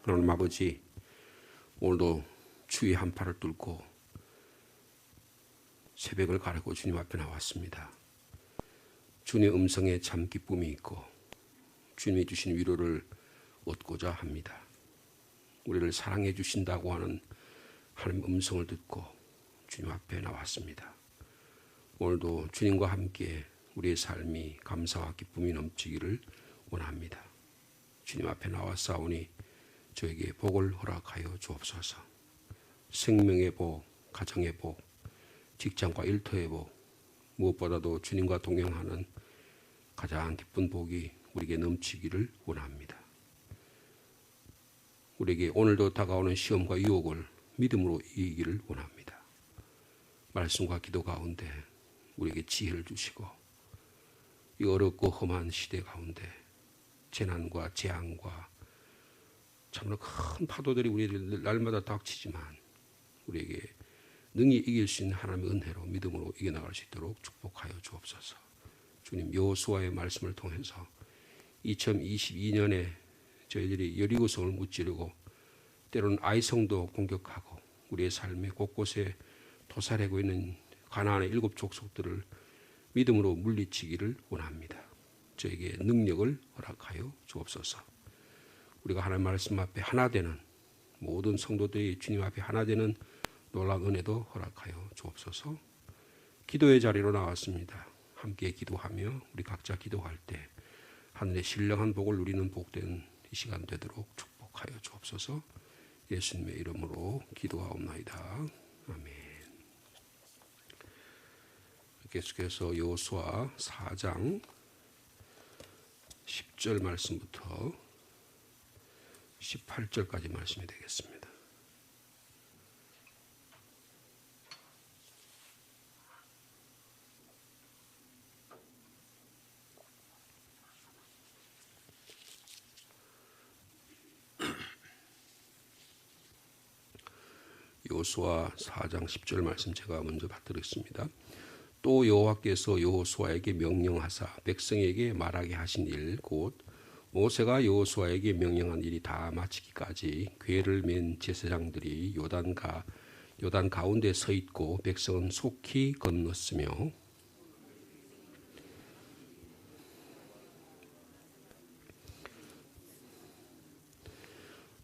하나님 아버지, 오늘도 추위 한파를 뚫고 새벽을 가르고 주님 앞에 나왔습니다. 주님의 음성에 참 기쁨이 있고 주님이 주신 위로를 얻고자 합니다. 우리를 사랑해 주신다고 하는 하나님의 음성을 듣고 주님 앞에 나왔습니다. 오늘도 주님과 함께 우리의 삶이 감사와 기쁨이 넘치기를 원합니다. 주님 앞에 나왔사오니 저에게 복을 허락하여 주옵소서. 생명의 복, 가정의 복, 직장과 일터의 복, 무엇보다도 주님과 동행하는 가장 기쁜 복이 우리에게 넘치기를 원합니다. 우리에게 오늘도 다가오는 시험과 유혹을 믿음으로 이기기를 원합니다. 말씀과 기도 가운데 우리에게 지혜를 주시고 이 어렵고 험한 시대 가운데 재난과 재앙과 참으로 큰 파도들이 우리를 날마다 닥치지만 우리에게 능히 이길 수 있는 하나님의 은혜로 믿음으로 이겨나갈 수 있도록 축복하여 주옵소서. 주님, 여호수아의 말씀을 통해서 2022년에 저희들이 여리고성을 무찌르고 때로는 아이성도 공격하고 우리의 삶의 곳곳에 도살하고 있는 가나안의 7 족속들을 믿음으로 물리치기를 원합니다. 저에게 능력을 허락하여 주옵소서. 우리가 하나님 말씀 앞에 하나 되는 모든 성도들이 주님 앞에 하나 되는 놀라운 은혜도 허락하여 주옵소서. 기도의 자리로 나왔습니다. 함께 기도하며 우리 각자 기도할 때 하늘의 신령한 복을 누리는 복된 이 시간 되도록 축복하여 주옵소서. 예수님의 이름으로 기도하옵나이다. 아멘. 계속해서 여호수아 4장 10절 말씀부터 18절까지 말씀이 되겠습니다. 여호수아 4장 10절 말씀 제가 먼저 받들었습니다. 또 여호와께서 여호수아에게 명령하사 백성에게 말하게 하신 일 곧 모세가 여호수아에게 명령한 일이 다 마치기까지 궤를 맨 제사장들이 요단 가운데 서 있고 백성은 속히 건넜으며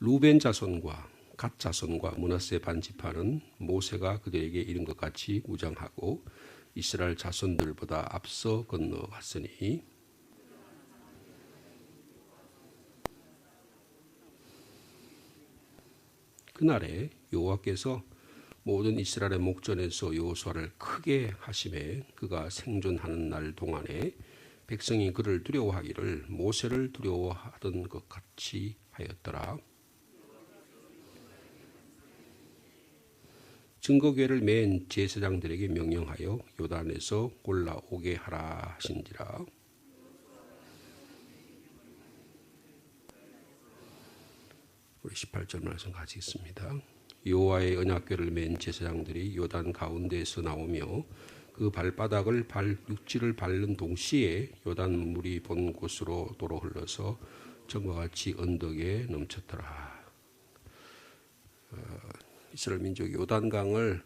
루벤 자손과 갓 자손과 므낫세 반 지파는 모세가 그들에게 이른 것 같이 무장하고 이스라엘 자손들보다 앞서 건너갔으니 그날에 여호와께서 모든 이스라엘의 목전에서 여호수아를 크게 하심에 그가 생존하는 날 동안에 백성이 그를 두려워하기를 모세를 두려워하던 것 같이 하였더라. 증거궤를 맨 제사장들에게 명령하여 요단에서 올라오게 하라 하신지라. 우리 18절 말씀 같이 있습니다. 여호와의 언약궤를 맨 제사장들이 요단 가운데에서 나오며 그 발바닥을 육지를 밟는 동시에 요단 물이 본 곳으로 도로 흘러서 전과 같이 언덕에 넘쳤더라. 이스라엘 민족이 요단강을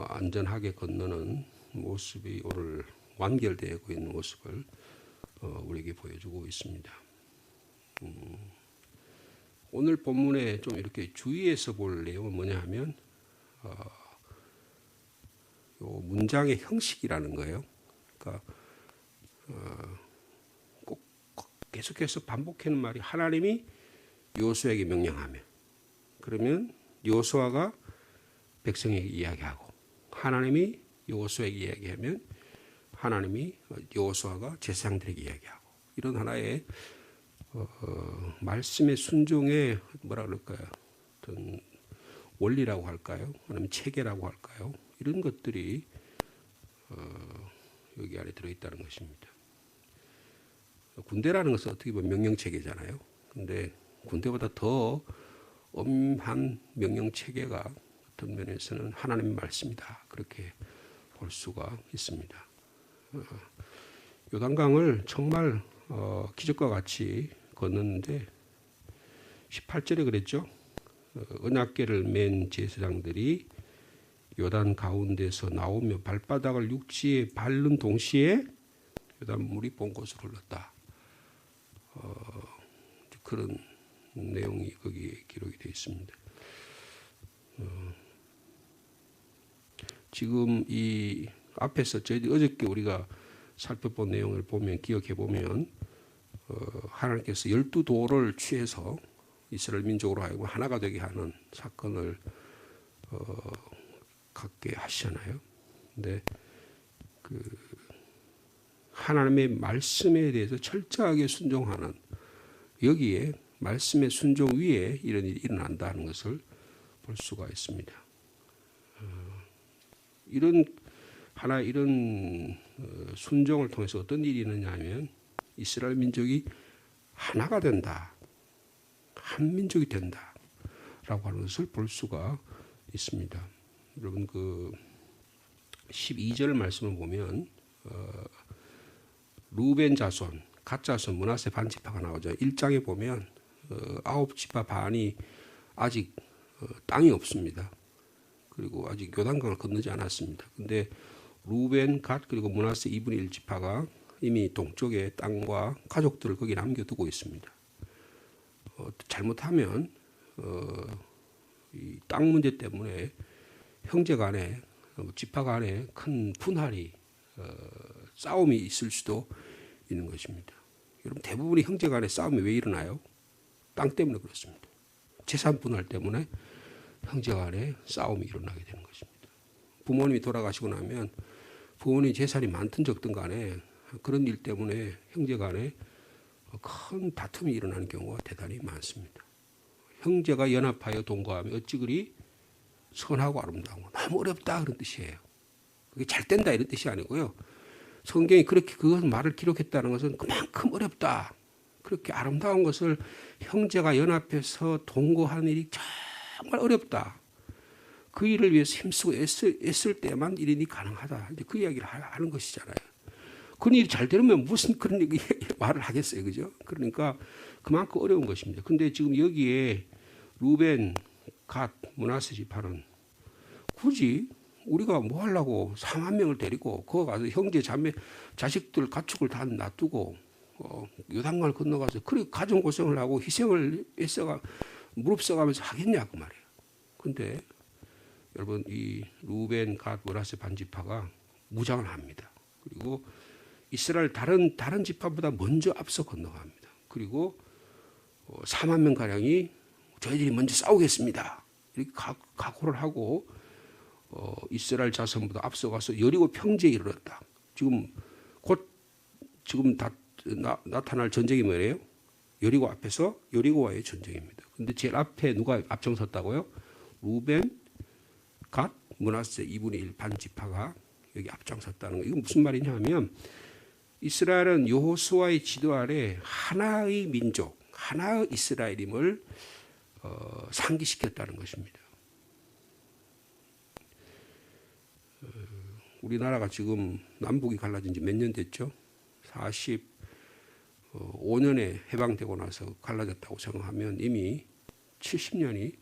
안전하게 건너는 모습이 오늘 완결되고 있는 모습을 우리에게 보여주고 있습니다. 오늘 본문에 좀 이렇게 주의해서 볼 내용은 뭐냐 하면 요 문장의 형식이라는 거예요. 그러니까 꼭 계속해서 반복하는 말이 하나님이 여호수아에게 명령하며 그러면 여호수아가 백성에게 이야기하고 하나님이 여호수아에게 이야기하면 하나님이 여호수아가 제사장들에게 이야기하고 이런 하나의 말씀의 순종의 뭐라 그럴까요? 어떤 원리라고 할까요? 아니면 체계라고 할까요? 이런 것들이 여기 안에 들어있다는 것입니다. 군대라는 것은 어떻게 보면 명령체계잖아요. 근데 군대보다 더 엄한 명령체계가 어떤 면에서는 하나님의 말씀이다. 그렇게 볼 수가 있습니다. 요단강을 정말 기적과 같이 건넜는데 18절에 그랬죠. 언약궤를 맨 제사장들이 요단 가운데서 나오며 발바닥을 육지에 밟는 동시에 요단 물이 본 곳으로 흘렀다. 그런 내용이 거기에 기록이 되어 있습니다. 지금 이 앞에서 저희 어저께 우리가 살펴본 내용을 보면 기억해 보면 하나님께서 12도를 취해서 이스라엘 민족으로 하여금 하나가 되게 하는 사건을 갖게 하시잖아요. 근데 그 하나님의 말씀에 대해서 철저하게 순종하는 여기에 말씀의 순종 위에 이런 일이 일어난다는 것을 볼 수가 있습니다. 이런 순종을 통해서 어떤 일이 있느냐 하면 이스라엘 민족이 하나가 된다. 한 민족이 된다. 라고 하는 것을 볼 수가 있습니다. 여러분 그 12절 말씀을 보면 루벤 자손, 갓 자손, 므낫세 반지파가 나오죠. 1장에 보면 9지파 반이 아직 땅이 없습니다. 그리고 아직 요단강을 건너지 않았습니다. 근데 루벤, 갓 그리고 므낫세 2분의 1지파가 이미 동쪽의 땅과 가족들을 거기 남겨두고 있습니다. 잘못하면 이 땅 문제 때문에 형제 간에 지파 간에 큰 분할이 싸움이 있을 수도 있는 것입니다. 여러분 대부분의 형제 간의 싸움이 왜 일어나요? 땅 때문에 그렇습니다. 재산 분할 때문에 형제 간에 싸움이 일어나게 되는 것입니다. 부모님이 돌아가시고 나면 부모님 재산이 많든 적든 간에 그런 일 때문에 형제 간에 큰 다툼이 일어나는 경우가 대단히 많습니다. 형제가 연합하여 동거하면 어찌 그리 선하고 아름다운 거 너무 어렵다 그런 뜻이에요. 그게 잘 된다 이런 뜻이 아니고요. 성경이 그렇게 그 말을 기록했다는 것은 그만큼 어렵다. 그렇게 아름다운 것을 형제가 연합해서 동거하는 일이 정말 어렵다. 그 일을 위해서 힘쓰고 애쓸 때만 이런 일이 가능하다. 이제 그 이야기를 하는 것이잖아요. 그런 일이 잘 되면 무슨 그런 말을 하겠어요. 그죠? 그러니까 그만큼 어려운 것입니다. 근데 지금 여기에 루벤, 갓, 므낫세 지파는 굳이 우리가 뭐 하려고 4만 명을 데리고 거기 가서 형제 자매 자식들 가축을 다 놔두고 요단강을 건너가서 그렇게 가정 고생을 하고 희생을 애써가 무릅써가면서 하겠냐 그 말이에요. 근데 여러분 이 루벤, 갓, 므낫세 반지파가 무장을 합니다. 그리고 이스라엘 다른 지파보다 먼저 앞서 건너갑니다. 그리고 4만 명 가량이 저희들이 먼저 싸우겠습니다. 이렇게 각오를 하고 이스라엘 자손보다 앞서가서 여리고 평지에 이르렀다. 지금 다 나타날 전쟁이 뭐예요? 여리고 앞에서 여리고와의 전쟁입니다. 근데 제일 앞에 누가 앞장섰다고요? 루벤, 갓, 므낫세 2분의 1 반지파가 여기 앞장섰다는 거. 이건 무슨 말이냐 하면 이스라엘은 여호수아의 지도 아래 하나의 민족, 하나의 이스라엘임을 상기시켰다는 것입니다. 우리나라가 지금 남북이 갈라진 지 몇 년 됐죠? 45년에 해방되고 나서 갈라졌다고 생각하면 이미 70년이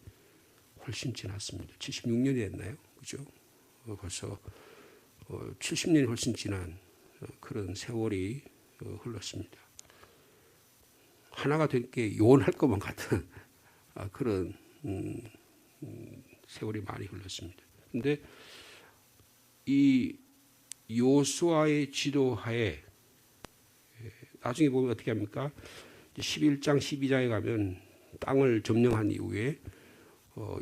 훨씬 지났습니다. 76년이 됐나요? 그죠? 벌써 70년이 훨씬 지난 그런 세월이 흘렀습니다. 하나가 될 게 요원할 것만 같은 그런 세월이 많이 흘렀습니다. 그런데 이 여호수아의 지도하에 나중에 보면 어떻게 합니까? 11장 12장에 가면 땅을 점령한 이후에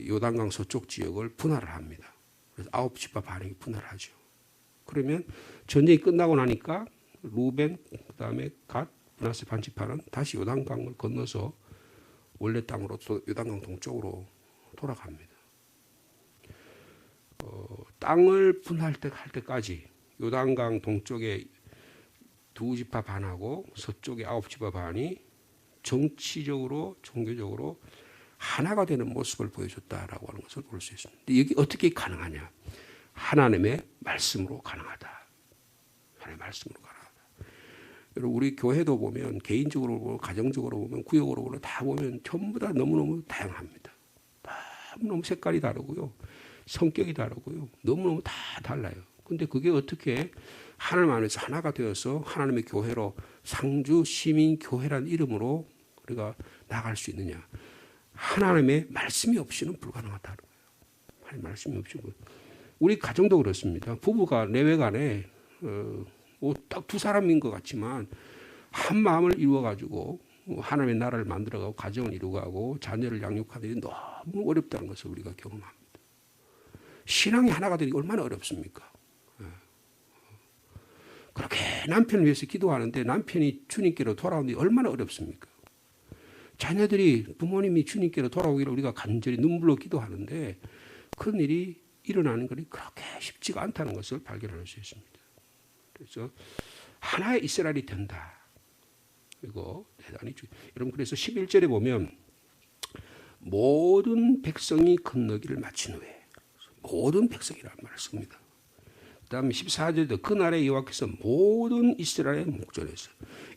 요단강 서쪽 지역을 분할을 합니다. 그래서 9지파 반이 분할하죠. 그러면 전쟁이 끝나고 나니까 루벤 그다음에 갓, 므낫세 반지파는 다시 요단강을 건너서 원래 땅으로 또 요단강 동쪽으로 돌아갑니다. 땅을 분할 때까지 요단강 동쪽에 2지파 반하고 서쪽에 9지파 반이 정치적으로 종교적으로 하나가 되는 모습을 보여줬다라고 하는 것을 볼 수 있습니다. 여기 어떻게 가능하냐? 하나님의 말씀으로 가능하다. 하나님의 말씀으로 가능하다. 여러분 우리 교회도 보면 개인적으로 보면 가정적으로 보면 구역으로 보면 다 보면 전부 다 너무너무 다양합니다. 너무너무 색깔이 다르고요. 성격이 다르고요. 너무너무 다 달라요. 근데 그게 어떻게 하나님 안에서 하나가 되어서 하나님의 교회로 상주 시민 교회란 이름으로 우리가 나갈 수 있느냐. 하나님의 말씀이 없이는 불가능하다는 거예요. 하나님의 말씀이 없이는. 우리 가정도 그렇습니다. 부부가 내외간에 딱 두 사람인 것 같지만 한 마음을 이루어가지고 하나님의 나라를 만들어가고 가정을 이루어가고 자녀를 양육하는 일이 너무 어렵다는 것을 우리가 경험합니다. 신앙이 하나가 되기 얼마나 어렵습니까? 그렇게 남편을 위해서 기도하는데 남편이 주님께로 돌아오는 게 얼마나 어렵습니까? 자녀들이 부모님이 주님께로 돌아오기를 우리가 간절히 눈물로 기도하는데 그런 일이 일어나는 것이 그렇게 쉽지가 않다는 것을 발견할 수 있습니다. 그래서 하나의 이스라엘이 된다. 이거 대단히 여러분 그래서 11절에 보면 모든 백성이 건너기를 마친 후에 모든 백성이라는 말을 씁니다. 그 다음에 14절에도 그날에 여호와께서 모든 이스라엘의 목전에서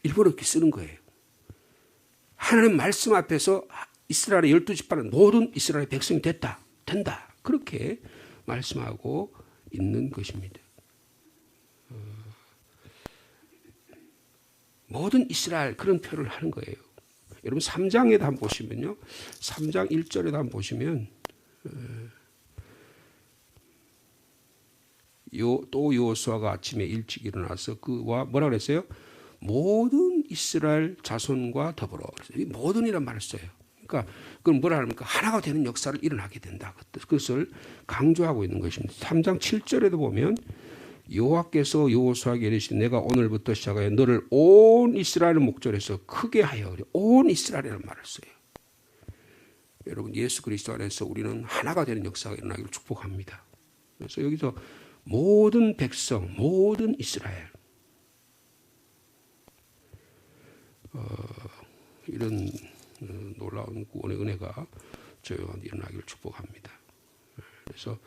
일부러 이렇게 쓰는 거예요. 하나님 말씀 앞에서 이스라엘의 12지파는 모든 이스라엘 백성이 된다. 그렇게 말씀하고 있는 것입니다. 모든 이스라엘 그런 표현을 하는 거예요. 여러분 3장에도 한번 보시면요. 3장 1절에도 한번 보시면 또 여호수아가 아침에 일찍 일어나서 그와 뭐라 그랬어요? 모든 이스라엘 자손과 더불어. 이 모든이란 말을 써요. 그러니까 그건 뭐라 합니까? 하나가 되는 역사를 일어나게 된다. 그것을 강조하고 있는 것입니다. 3장 7절에도 보면 여호와께서 여호수아에게 이르시되 내가 오늘부터 시작하여 너를 온 이스라엘의 목전에서 크게 하여 온 이스라엘이라는 말을 써요. 여러분 예수 그리스도 안에서 우리는 하나가 되는 역사가 일어나기를 축복합니다. 그래서 여기서 모든 백성, 모든 이스라엘 이런 놀라운 구원의 은혜가 저희가 일어나기를 축복합니다. 그래서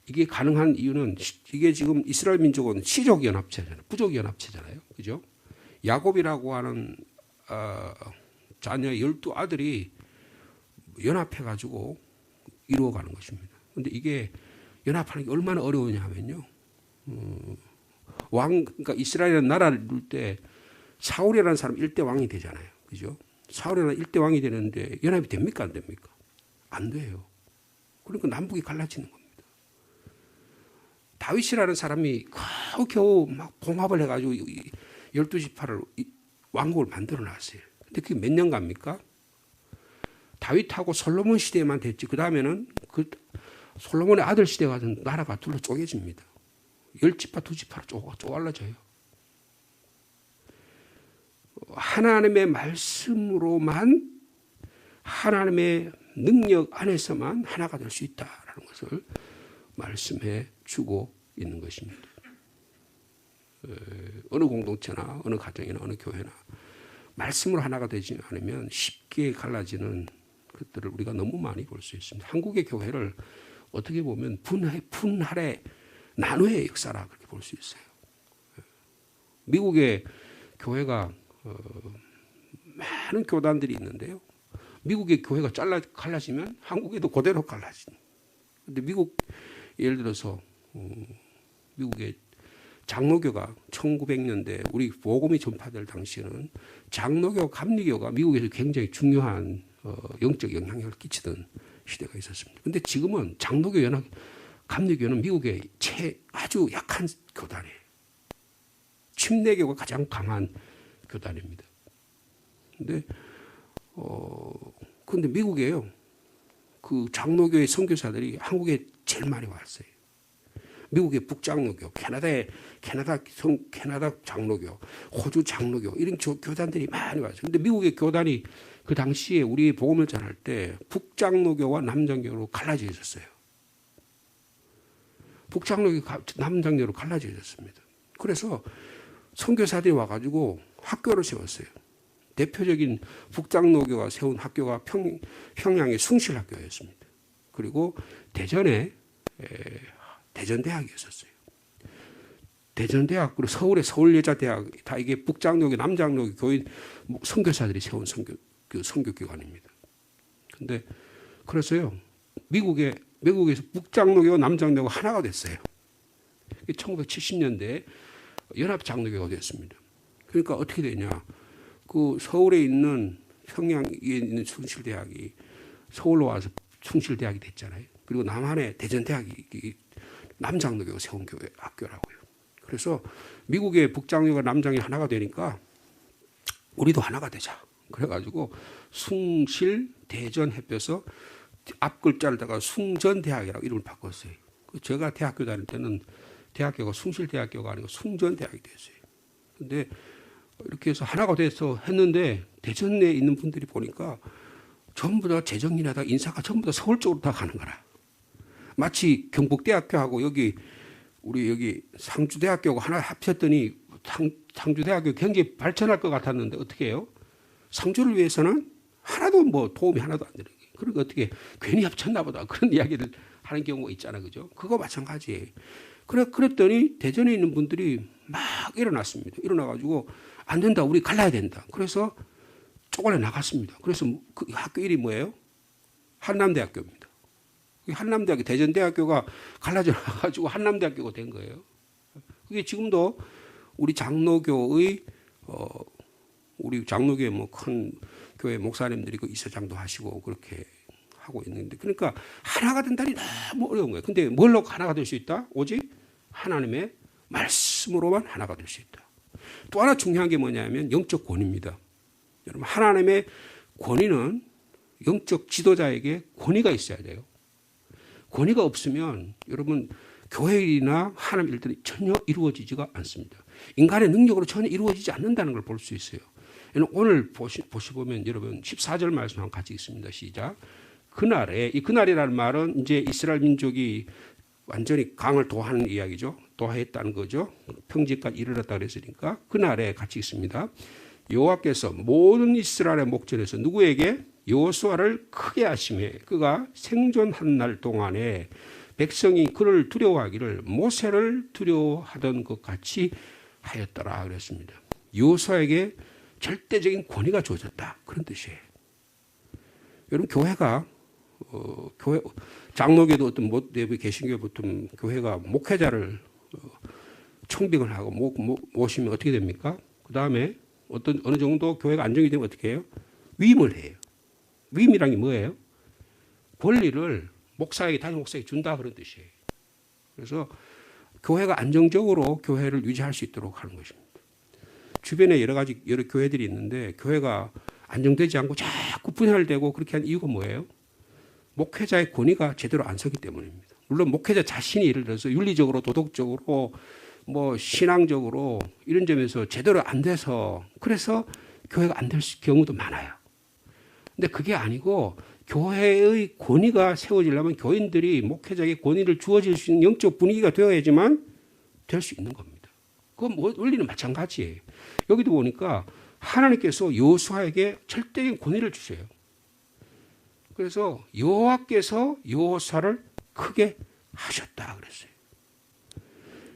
이게 가능한 이유는 이게 지금 이스라엘 민족은 시족 연합체잖아요. 부족 연합체잖아요. 그죠? 야곱이라고 하는 자녀 12아들이 연합해 가지고 이루어가는 것입니다. 그런데 이게 연합하는 게 얼마나 어려우냐 하면요. 그러니까 이스라엘이라는 나라를 이룰 때 사울이라는 사람 1대 왕이 되잖아요. 그죠? 사울이라는 1대 왕이 되는데 연합이 됩니까? 안 됩니까? 안 돼요. 그러니까 남북이 갈라지는 겁니다. 다윗이라는 사람이 겨우 막 봉합을 해가지고 12지파를 왕국을 만들어 놨어요. 근데 그게 몇 년 갑니까? 다윗하고 솔로몬 시대에만 됐지. 그 다음에는 그 솔로몬의 아들 시대가 된 나라가 둘로 쪼개집니다. 10지파, 2지파로 쪼갈라져요. 하나님의 말씀으로만 하나님의 능력 안에서만 하나가 될 수 있다라는 것을 말씀해 주고 있는 것입니다. 어느 공동체나 어느 가정이나 어느 교회나 말씀으로 하나가 되지 않으면 쉽게 갈라지는 것들을 우리가 너무 많이 볼 수 있습니다. 한국의 교회를 어떻게 보면 분할의 나누의 역사라 그렇게 볼 수 있어요. 미국의 교회가 많은 교단들이 있는데요. 미국의 교회가 갈라지면 한국에도 그대로 갈라지는. 그런데 미국 예를 들어서 미국의 장로교가 1900년대 우리 복음이 전파될 당시에는 장로교, 감리교가 미국에서 굉장히 중요한 영적 영향력을 끼치던 시대가 있었습니다. 그런데 지금은 장로교, 연합, 감리교는 미국의 아주 약한 교단이에요. 침례교가 가장 강한 교단입니다. 근데 미국에요. 그 장로교의 선교사들이 한국에 제일 많이 왔어요. 미국의 북장로교, 캐나다 장로교, 호주 장로교 이런 교단들이 많이 왔어요. 근데 미국의 교단이 그 당시에 우리 복음을 전할 때 북장로교와 남장교로 갈라져 있었어요. 북장로교, 남장교로 갈라져 있었습니다. 그래서 선교사들이 와가지고 학교를 세웠어요. 대표적인 북장로교가 세운 학교가 평양의 숭실학교였습니다. 그리고 대전에 대전대학이 있었어요. 대전대학 그리고 서울의 서울여자대학 다 이게 북장로교, 남장로교 교인 선교사들이 세운 선교기관입니다. 근데 그래서요 미국에서 북장로교, 남장로교가 하나가 됐어요. 1970년대에 연합장로교가 됐습니다. 그러니까 어떻게 되냐? 그 서울에 있는 평양에 있는 숭실대학이 서울로 와서 숭실대학이 됐잖아요. 그리고 남한에 대전대학이 남장로교가 세운 교회 학교라고요. 그래서 미국의 북장로교가 남장이 하나가 되니까 우리도 하나가 되자. 그래가지고 숭실 대전 합해서 앞 글자를다가 숭전대학이라고 이름을 바꿨어요. 제가 대학교 다닐 때는 대학교가 숭실대학교가 아니고 숭전대학이 됐어요. 근데 이렇게 해서 하나가 돼서 했는데 대전에 있는 분들이 보니까 전부 다 재정인하다 인사가 전부 다 서울 쪽으로 다 가는 거라. 마치 경북대학교하고 우리 여기 상주대학교가 하나 합쳤더니 상주대학교 굉장히 발전할 것 같았는데 어떻게 해요? 상주를 위해서는 하나도 뭐 도움이 하나도 안 되는 거예요. 그러니까 어떻게 괜히 합쳤나 보다 그런 이야기를 하는 경우가 있잖아, 그죠? 그거 마찬가지예요. 그랬더니 대전에 있는 분들이 막 일어났습니다. 일어나가지고 안 된다, 우리 갈라야 된다. 그래서 쪼갈려 나갔습니다. 그래서 그 학교 이름이 뭐예요? 한남대학교입니다. 한남대학교, 대전대학교가 갈라져 나가지고 한남대학교가 된 거예요. 그게 지금도 우리 장로교의 우리 장로교회 뭐 큰 교회 목사님들이 그 이사장도 하시고 그렇게 하고 있는데, 그러니까 하나가 된다니 너무 어려운 거예요. 근데 뭘로 하나가 될 수 있다? 오직 하나님의 말씀으로만 하나가 될 수 있다. 또 하나 중요한 게 뭐냐면 영적 권위입니다. 여러분, 하나님의 권위는 영적 지도자에게 권위가 있어야 돼요. 권위가 없으면 여러분 교회 일이나 하나님 일들이 전혀 이루어지지가 않습니다. 인간의 능력으로 전혀 이루어지지 않는다는 걸 볼 수 있어요. 오늘 보시면 여러분 14절 말씀 한번 같이 읽습니다. 시작. 그날에, 이 그날이라는 말은 이제 이스라엘 민족이 완전히 강을 도하는 이야기죠. 도하했다는 거죠. 평지까지 이르렀다 그랬으니까 그날에 같이 읽습니다. 여호와께서 모든 이스라엘의 목전에서 누구에게? 여호수아를 크게 하심에 그가 생존한 날 동안에 백성이 그를 두려워하기를 모세를 두려워하던 것 같이 하였더라 그랬습니다. 여호수아에게 절대적인 권위가 주어졌다, 그런 뜻이에요. 여러분, 교회가 교회 장로교도 어떤 개신교 보통 교회가 목회자를 청빙을 하고 모시면 어떻게 됩니까? 그 다음에 어느 정도 교회가 안정이 되면 어떻게 해요? 위임을 해요. 위임이란 게 뭐예요? 권리를 담임 목사에게 준다, 그런 뜻이에요. 그래서 교회가 안정적으로 교회를 유지할 수 있도록 하는 것입니다. 주변에 여러 교회들이 있는데 교회가 안정되지 않고 자꾸 분열되고 그렇게 한 이유가 뭐예요? 목회자의 권위가 제대로 안 서기 때문입니다. 물론 목회자 자신이 예를 들어서 윤리적으로, 도덕적으로, 뭐 신앙적으로 이런 점에서 제대로 안 돼서 그래서 교회가 안 될 경우도 많아요. 근데 그게 아니고 교회의 권위가 세워지려면 교인들이 목회자에게 권위를 주어질 수 있는 영적 분위기가 되어야지만 될 수 있는 겁니다. 그건 원리는 마찬가지예요. 여기도 보니까 하나님께서 여호수아에게 절대적인 권위를 주세요. 그래서 여호와께서 여호수아를 크게 하셨다 그랬어요.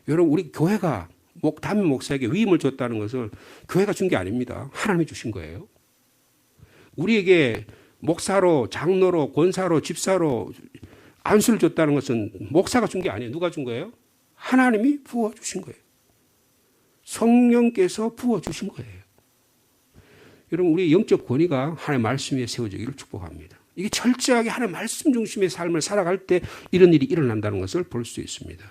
여러분, 우리 교회가 담임 목사에게 위임을 줬다는 것을 교회가 준 게 아닙니다. 하나님이 주신 거예요. 우리에게 목사로, 장로로, 권사로, 집사로 안수를 줬다는 것은 목사가 준 게 아니에요. 누가 준 거예요? 하나님이 부어주신 거예요. 성령께서 부어주신 거예요. 여러분, 우리 영적 권위가 하나님의 말씀 위에 세워지기를 축복합니다. 이게 철저하게 하나님의 말씀 중심의 삶을 살아갈 때 이런 일이 일어난다는 것을 볼 수 있습니다.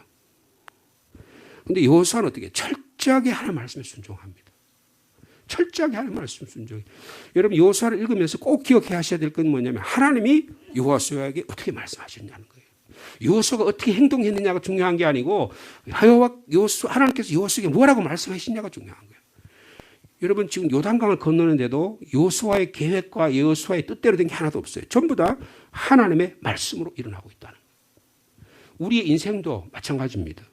그런데 여호수아는 어떻게? 철저하게 하나님의 말씀에 순종합니다. 철저하게 하나님의 말씀 순종해. 여러분, 여호수아를 읽으면서 꼭 기억해 하셔야 될 건 뭐냐면 하나님이 여호수아에게 어떻게 말씀하셨냐는 거예요. 여호수아가 어떻게 행동했느냐가 중요한 게 아니고 하나님께서 여호수아에게 뭐라고 말씀하시냐가 중요한 거예요. 여러분, 지금 요단강을 건너는데도 여호수아의 계획과 여호수아의 뜻대로 된 게 하나도 없어요. 전부 다 하나님의 말씀으로 일어나고 있다는 거예요. 우리의 인생도 마찬가지입니다.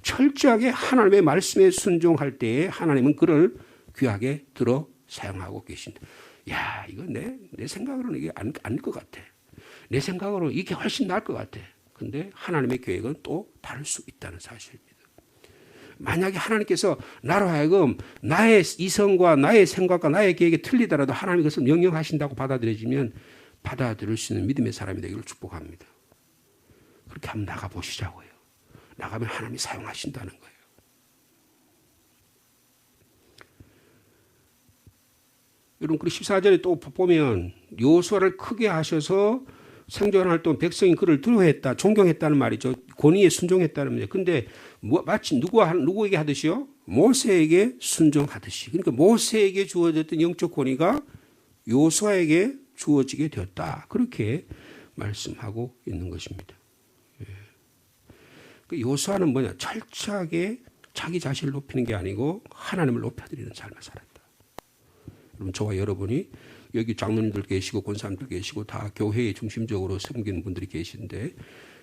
철저하게 하나님의 말씀에 순종할 때에 하나님은 그를 귀하게 들어 사용하고 계신다. 야, 이거 내 생각으로는 이게 아닐 것 같아. 내 생각으로 이게 훨씬 나을 것 같아. 근데 하나님의 계획은 또 다를 수 있다는 사실입니다. 만약에 하나님께서 나로 하여금 나의 이성과 나의 생각과 나의 계획이 틀리더라도 하나님이 그것을 명령하신다고 받아들여지면 받아들일 수 있는 믿음의 사람이 되기를 축복합니다. 그렇게 한번 나가보시자고요. 나가면 하나님이 사용하신다는 거예요. 여러분, 그 14절에 또 보면 여호수아를 크게 하셔서 생존할 동안 백성이 그를 두려워했다, 존경했다는 말이죠. 권위에 순종했다는 말이죠. 근데 마치 누구에게 하듯이요? 모세에게 순종하듯이. 그러니까 모세에게 주어졌던 영적 권위가 여호수아에게 주어지게 되었다. 그렇게 말씀하고 있는 것입니다. 그 여호수아는 뭐냐? 철저하게 자기 자신을 높이는 게 아니고 하나님을 높여드리는 삶을 살았다. 여러분, 저와 여러분이 여기 장로님들 계시고 권사님들 계시고 다 교회에 중심적으로 섬기는 분들이 계신데,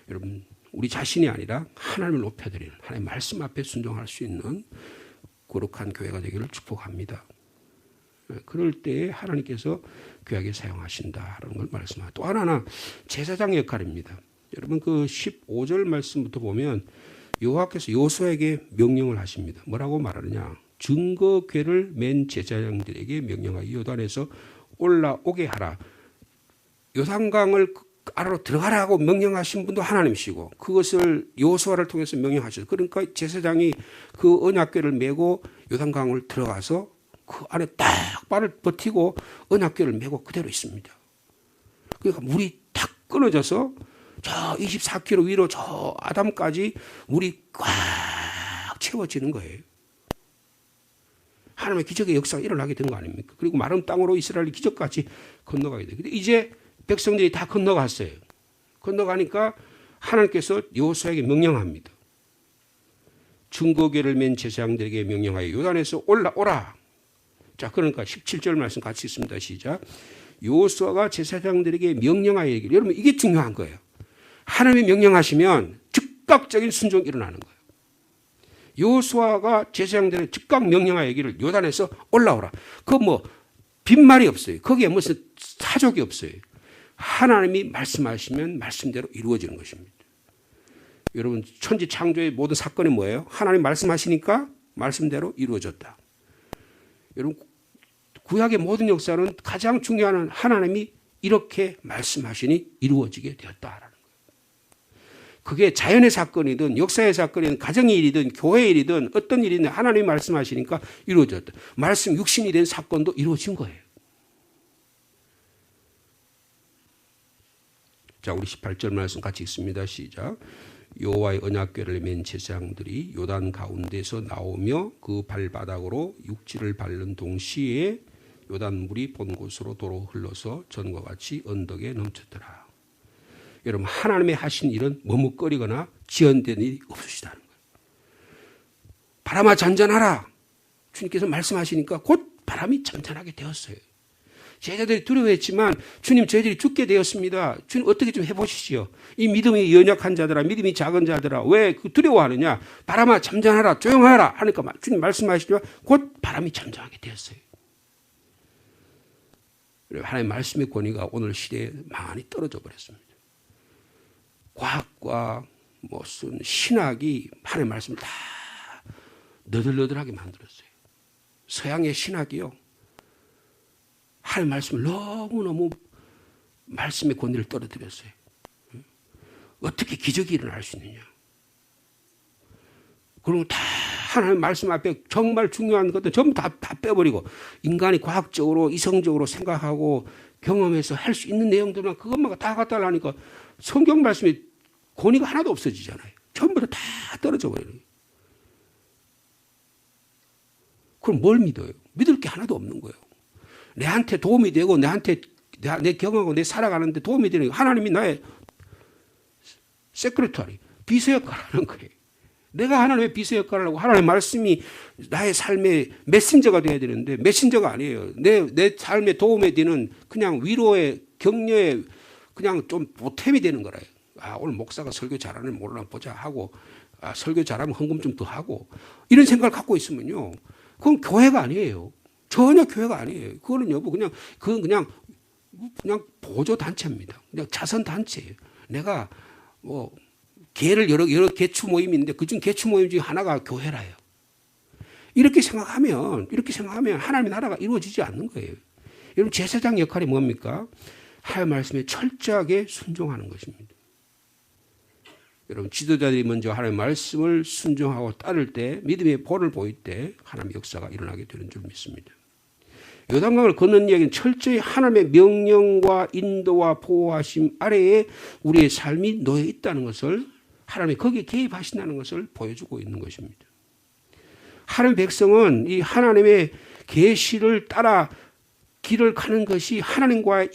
여러분, 우리 자신이 아니라 하나님을 높여드리는, 하나님의 말씀 앞에 순종할 수 있는 거룩한 교회가 되기를 축복합니다. 그럴 때에 하나님께서 귀하게 사용하신다라는 걸 말씀하고, 또 하나는 제사장 역할입니다. 여러분, 그 15절 말씀부터 보면 여호와께서 여호수아에게 명령을 하십니다. 뭐라고 말하느냐? 증거궤를 맨 제사장들에게 명령하여 요단에서 올라오게 하라. 요단강을 아래로 들어가라고 명령하신 분도 하나님이시고, 그것을 여호수아를 통해서 명령하셨어요. 그러니까 제사장이 그 언약궤를 메고 요단강을 들어가서 그 안에 딱 발을 버티고 언약궤를 메고 그대로 있습니다. 그러니까 물이 탁 끊어져서 저 24km 위로 저 아담까지 물이 꽉 채워지는 거예요. 하나님의 기적의 역사가 일어나게 된 거 아닙니까? 그리고 마른 땅으로 이스라엘이 기적같이 건너가게 돼요. 근데 이제 백성들이 다 건너갔어요. 건너가니까 하나님께서 여호수아에게 명령합니다. 증거궤를 맨 제사장들에게 명령하여 요단에서 올라오라. 자, 그러니까 17절 말씀 같이 있습니다. 시작. 여호수아가 제사장들에게 명령하여 얘기를. 여러분, 이게 중요한 거예요. 하나님이 명령하시면 즉각적인 순종이 일어나는 거예요. 여호수아가 제사장들의 즉각 명령하여 얘기를 요단에서 올라오라. 그거 뭐 빈말이 없어요. 거기에 무슨 사족이 없어요. 하나님이 말씀하시면 말씀대로 이루어지는 것입니다. 여러분, 천지 창조의 모든 사건이 뭐예요? 하나님 말씀하시니까 말씀대로 이루어졌다. 여러분, 구약의 모든 역사는 가장 중요한 하나님이 이렇게 말씀하시니 이루어지게 되었다라는 거예요. 그게 자연의 사건이든 역사의 사건이든 가정의 일이든 교회의 일이든 어떤 일이든 하나님이 말씀하시니까 이루어졌다. 말씀 육신이 된 사건도 이루어진 거예요. 자, 우리 18절 말씀 같이 읽습니다. 시작. 여호와의 언약궤를 맨 제사장들이 요단 가운데서 나오며 그 발바닥으로 육지를 밟는 동시에 요단 물이 본 곳으로 도로 흘러서 전과 같이 언덕에 넘쳤더라. 여러분, 하나님의 하신 일은 머뭇거리거나 지연된 일이 없으시다는 거예요. 바람아 잔잔하라. 주님께서 말씀하시니까 곧 바람이 잔잔하게 되었어요. 제자들이 두려워했지만 주님, 저희들이 죽게 되었습니다. 주님, 어떻게 좀 해보시지요. 이 믿음이 연약한 자들아, 믿음이 작은 자들아, 왜 두려워하느냐. 바람아 잠잠하라, 조용하라 하니까 주님 말씀하시지만 곧 바람이 잠잠하게 되었어요. 하나님의 말씀의 권위가 오늘 시대에 많이 떨어져 버렸습니다. 과학과 무슨 신학이 하나님의 말씀을 다 너덜너덜하게 만들었어요. 서양의 신학이요, 하나님의 말씀을 너무너무 말씀의 권위를 떨어뜨렸어요. 어떻게 기적이 일어날 수 있느냐. 그리고 다 하나님의 말씀 앞에 정말 중요한 것들 전부 다 빼버리고 인간이 과학적으로 이성적으로 생각하고 경험해서 할 수 있는 내용들만 그것만 다 갖다 하니까 성경 말씀에 권위가 하나도 없어지잖아요. 전부 다 떨어져 버려요. 그럼 뭘 믿어요? 믿을 게 하나도 없는 거예요. 내한테 도움이 되고 내 경험하고 내 살아가는데 도움이 되는 하나님이 나의 세크레터리, 비서 역할을 하는 거예요. 내가 하나님의 비서 역할을 하고 하나님의 말씀이 나의 삶의 메신저가 되어야 되는데 메신저가 아니에요. 내 삶에 도움이 되는 그냥 위로의 격려의 그냥 좀 보탬이 되는 거라요. 아, 오늘 목사가 설교 잘하는 모르나 보자 하고, 아, 설교 잘하면 헌금 좀 더 하고, 이런 생각을 갖고 있으면요, 그건 교회가 아니에요. 전혀 교회가 아니에요. 그거는 그건 그냥 보조 단체입니다. 그냥 자선 단체예요. 내가 개를 여러 개추 모임이 있는데 그중 개추 모임 중에 하나가 교회라요. 이렇게 생각하면 하나님의 나라가 이루어지지 않는 거예요. 여러분 제사장 역할이 뭡니까? 하나님의 말씀에 철저하게 순종하는 것입니다. 여러분 지도자들이 먼저 하나님의 말씀을 순종하고 따를 때 믿음의 본을 보일 때 하나님의 역사가 일어나게 되는 줄 믿습니다. 요단강을 건너는 이야기는 철저히 하나님의 명령과 인도와 보호하심 아래에 우리의 삶이 놓여 있다는 것을 하나님이 거기에 개입하신다는 것을 보여주고 있는 것입니다. 하나님의 백성은 이 하나님의 계시를 따라 길을 가는 것이 하나님과의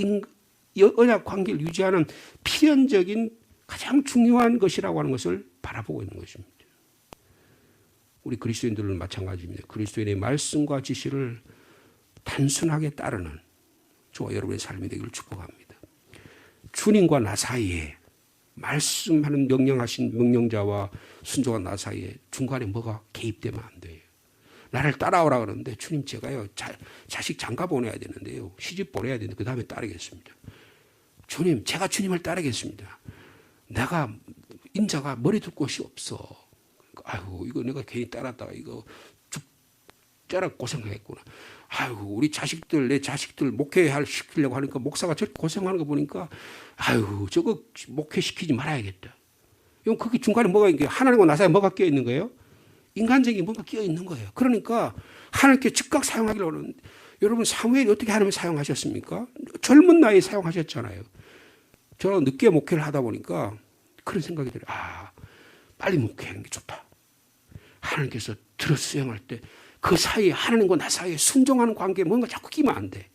언약 관계를 유지하는 필연적인 가장 중요한 것이라고 하는 것을 바라보고 있는 것입니다. 우리 그리스도인들은 마찬가지입니다. 그리스도인의 말씀과 지시를 단순하게 따르는 저와 여러분의 삶이 되기를 축복합니다. 주님과 나 사이에 말씀하는 명령하신 명령자와 순종한 나 사이에 중간에 뭐가 개입되면 안 돼요. 나를 따라오라 그러는데 주님 제가요 자식 장가 보내야 되는데요. 시집 보내야 되는데 그 다음에 따르겠습니다. 주님 제가 주님을 따르겠습니다. 내가 인자가 머리 둘 곳이 없어. 아이고 이거 내가 괜히 따랐다가 이거 죽자라 고생하겠구나. 아이고 우리 자식들 내 자식들 목회시키려고 하니까 목사가 저렇게 고생하는 거 보니까 아이고 저거 목회시키지 말아야겠다. 이건 그게 중간에 뭐가 있는 거예요? 하나님과 나 사이에 뭐가 끼어 있는 거예요? 인간적인 뭔가 끼어 있는 거예요. 그러니까 하나님께 즉각 사용하기로 하는 여러분 사무엘이 어떻게 하나님을 사용하셨습니까? 젊은 나이에 사용하셨잖아요. 저는 늦게 목회를 하다 보니까 그런 생각이 들어요. 아, 빨리 목회하는 게 좋다. 하나님께서 들어 수행할 때 그 사이에 하나님과 나 사이에 순종하는 관계에 뭔가 자꾸 끼면 안 돼.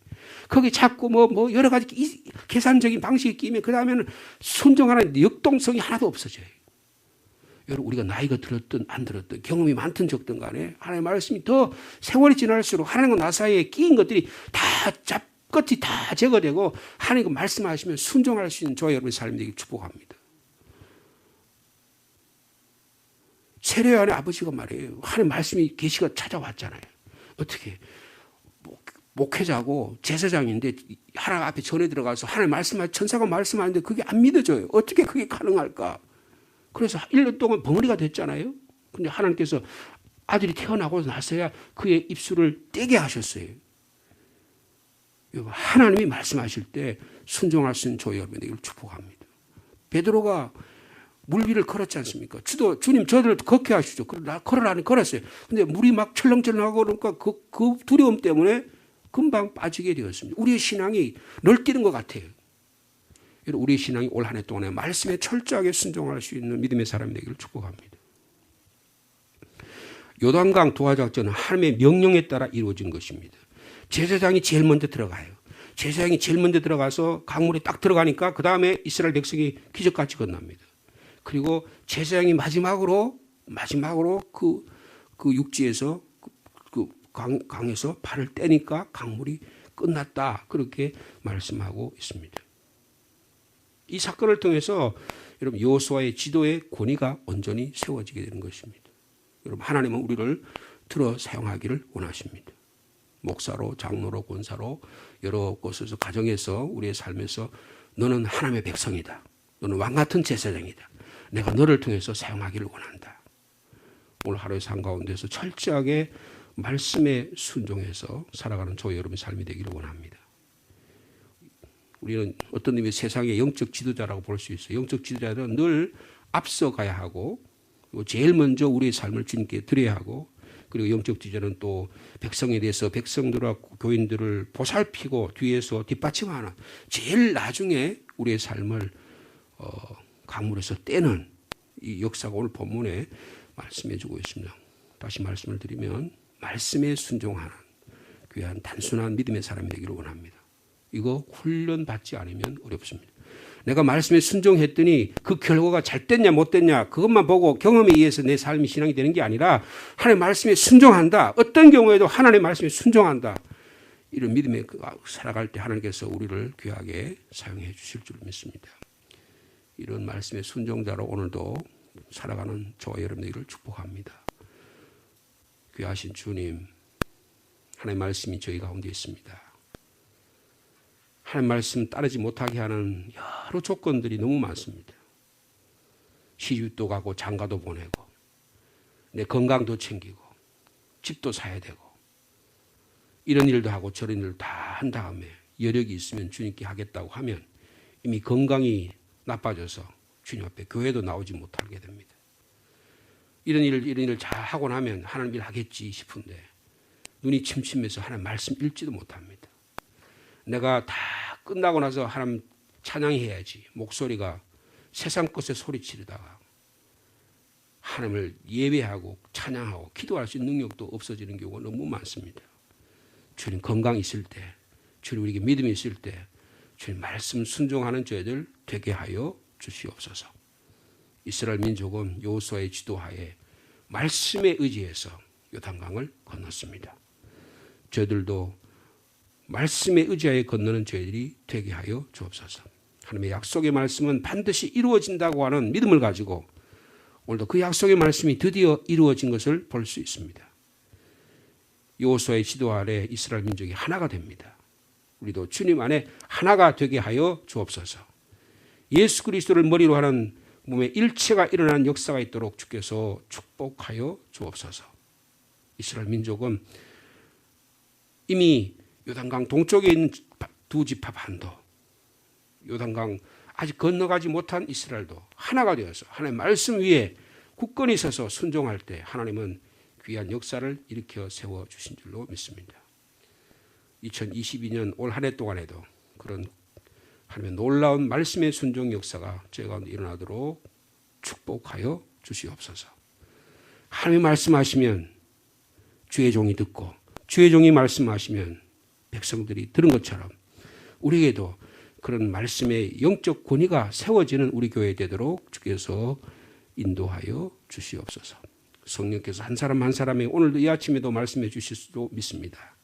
거기 자꾸 뭐 여러 가지 계산적인 방식이 끼면 그 다음에는 순종하는 역동성이 하나도 없어져요. 여러분 우리가 나이가 들었든 안 들었든 경험이 많든 적든 간에 하나님의 말씀이 더 세월이 지날수록 하나님과 나 사이에 끼인 것들이 다 잡것이 다 제거되고 하나님과 말씀하시면 순종할 수 있는 저와 여러분의 삶이 되길 축복합니다. 세례 안에 아버지가 말이에요. 하나님 말씀이 계시가 찾아왔잖아요. 어떻게 목회자고 제사장인데 하나님 앞에 전에 들어가서 하나님 말씀하 천사가 말씀하는데 그게 안 믿어져요. 어떻게 그게 가능할까? 그래서 1년 동안 벙어리가 됐잖아요. 근데 하나님께서 아들이 태어나고 나서야 그의 입술을 떼게 하셨어요. 하나님이 말씀하실 때 순종할 수 있는 저희 여러분에게 축복합니다. 베드로가 물 위를 걸었지 않습니까? 주님 저를 걷게 하시죠. 나 걸으라니 걸었어요. 근데 물이 막 철렁철렁하고 그러니까 그 두려움 때문에 금방 빠지게 되었습니다. 우리의 신앙이 널뛰는 것 같아요. 우리의 신앙이 올 한 해 동안에 말씀에 철저하게 순종할 수 있는 믿음의 사람이 되기를 축복합니다. 요단강 도하작전은 하나님의 명령에 따라 이루어진 것입니다. 제사장이 제일 먼저 들어가요. 제사장이 제일 먼저 들어가서 강물에 딱 들어가니까 그 다음에 이스라엘 백성이 기적같이 건넙니다. 그리고 제사장이 마지막으로 그 육지에서 그 강에서 발을 떼니까 강물이 끝났다. 그렇게 말씀하고 있습니다. 이 사건을 통해서 여러분 여호수아의 지도의 권위가 온전히 세워지게 되는 것입니다. 여러분 하나님은 우리를 들어 사용하기를 원하십니다. 목사로, 장로로, 권사로 여러 곳에서 가정에서 우리의 삶에서 너는 하나님의 백성이다. 너는 왕같은 제사장이다. 내가 너를 통해서 사용하기를 원한다. 오늘 하루의 삶 가운데서 철저하게 말씀에 순종해서 살아가는 저와 여러분의 삶이 되기를 원합니다. 우리는 어떤 의미의 세상의 영적 지도자라고 볼 수 있어요. 영적 지도자는 늘 앞서가야 하고 그리고 제일 먼저 우리의 삶을 주님께 드려야 하고 그리고 영적 지도자는 또 백성에 대해서 백성들과 교인들을 보살피고 뒤에서 뒷받침하는 제일 나중에 우리의 삶을 강물에서 떼는 이 역사가 오늘 본문에 말씀해 주고 있습니다. 다시 말씀을 드리면 말씀에 순종하는 귀한 단순한 믿음의 사람이 되기를 원합니다. 이거 훈련받지 않으면 어렵습니다. 내가 말씀에 순종했더니 그 결과가 잘 됐냐 못 됐냐 그것만 보고 경험에 의해서 내 삶이 신앙이 되는 게 아니라 하나님의 말씀에 순종한다. 어떤 경우에도 하나님의 말씀에 순종한다. 이런 믿음에 살아갈 때 하나님께서 우리를 귀하게 사용해 주실 줄 믿습니다. 이런 말씀의 순종자로 오늘도 살아가는 저와 여러분들을 축복합니다. 귀하신 주님, 하나님의 말씀이 저희 가운데 있습니다. 하나님 말씀 따르지 못하게 하는 여러 조건들이 너무 많습니다. 시집도 가고 장가도 보내고 내 건강도 챙기고 집도 사야 되고 이런 일도 하고 저런 일도 다 한 다음에 여력이 있으면 주님께 하겠다고 하면 이미 건강이 나빠져서 주님 앞에 교회도 나오지 못하게 됩니다. 이런 일 잘 하고 나면 하나님 일 하겠지 싶은데 눈이 침침해서 하나님 말씀 읽지도 못합니다. 내가 다 끝나고 나서 하나님 찬양해야지 목소리가 세상 것에 소리치르다가 하나님을 예배하고 찬양하고 기도할 수 있는 능력도 없어지는 경우가 너무 많습니다. 주님 건강 있을 때, 주님 우리에게 믿음이 있을 때 주님 말씀 순종하는 저희들 되게 하여 주시옵소서. 이스라엘 민족은 여호수아의 지도하에 말씀에 의지해서 요단강을 건넜습니다. 저희들도 말씀에 의지하여 건너는 저희들이 되게 하여 주옵소서. 하나님의 약속의 말씀은 반드시 이루어진다고 하는 믿음을 가지고 오늘도 그 약속의 말씀이 드디어 이루어진 것을 볼 수 있습니다. 여호수아의 지도 아래 이스라엘 민족이 하나가 됩니다. 우리도 주님 안에 하나가 되게 하여 주옵소서. 예수 그리스도를 머리로 하는 몸에 일체가 일어나는 역사가 있도록 주께서 축복하여 주옵소서. 이스라엘 민족은 이미 요단강 동쪽에 있는 두 지파 반도, 요단강 아직 건너가지 못한 이스라엘도 하나가 되어서 하나님의 말씀 위에 굳건히 서서 순종할 때 하나님은 귀한 역사를 일으켜 세워주신 줄로 믿습니다. 2022년 올 한 해 동안에도 그런 하나님의 놀라운 말씀의 순종 역사가 저희 가운데 일어나도록 축복하여 주시옵소서. 하나님이 말씀하시면 주의 종이 듣고 주의 종이 말씀하시면 백성들이 들은 것처럼 우리에게도 그런 말씀의 영적 권위가 세워지는 우리 교회 되도록 주께서 인도하여 주시옵소서. 성령께서 한 사람 한 사람에게 오늘도 이 아침에도 말씀해 주실 수도 믿습니다.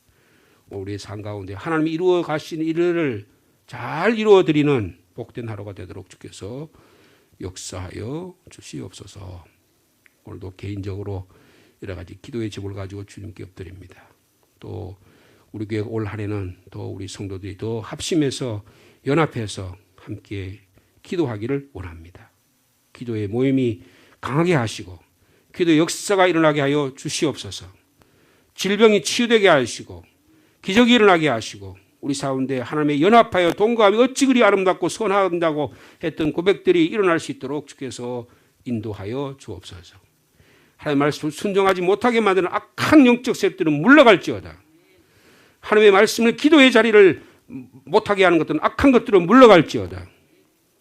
우리의 삶 가운데 하나님이 이루어 가시는 일을 잘 이루어 드리는 복된 하루가 되도록 주께서 역사하여 주시옵소서. 오늘도 개인적으로 여러 가지 기도의 제목을 가지고 주님께 엎드립니다. 또 우리 교회 올 한 해는 또 우리 성도들이 더 합심해서 연합해서 함께 기도하기를 원합니다. 기도의 모임이 강하게 하시고 기도 역사가 일어나게 하여 주시옵소서. 질병이 치유되게 하시고 기적이 일어나게 하시고 우리 가운데 하나님의 연합하여 동거함이 어찌 그리 아름답고 선하다고 했던 고백들이 일어날 수 있도록 주께서 인도하여 주옵소서. 하나님의 말씀을 순종하지 못하게 만드는 악한 영적 세력들은 물러갈지어다. 하나님의 말씀을 기도의 자리를 못하게 하는 것들은 악한 것들은 물러갈지어다.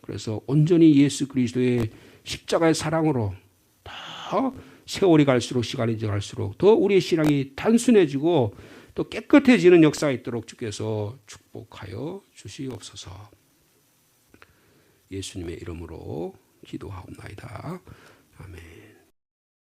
그래서 온전히 예수 그리스도의 십자가의 사랑으로 더 세월이 갈수록 시간이 갈수록 더 우리의 신앙이 단순해지고 또 깨끗해지는 역사가 있도록 주께서 축복하여 주시옵소서. 예수님의 이름으로 기도하옵나이다.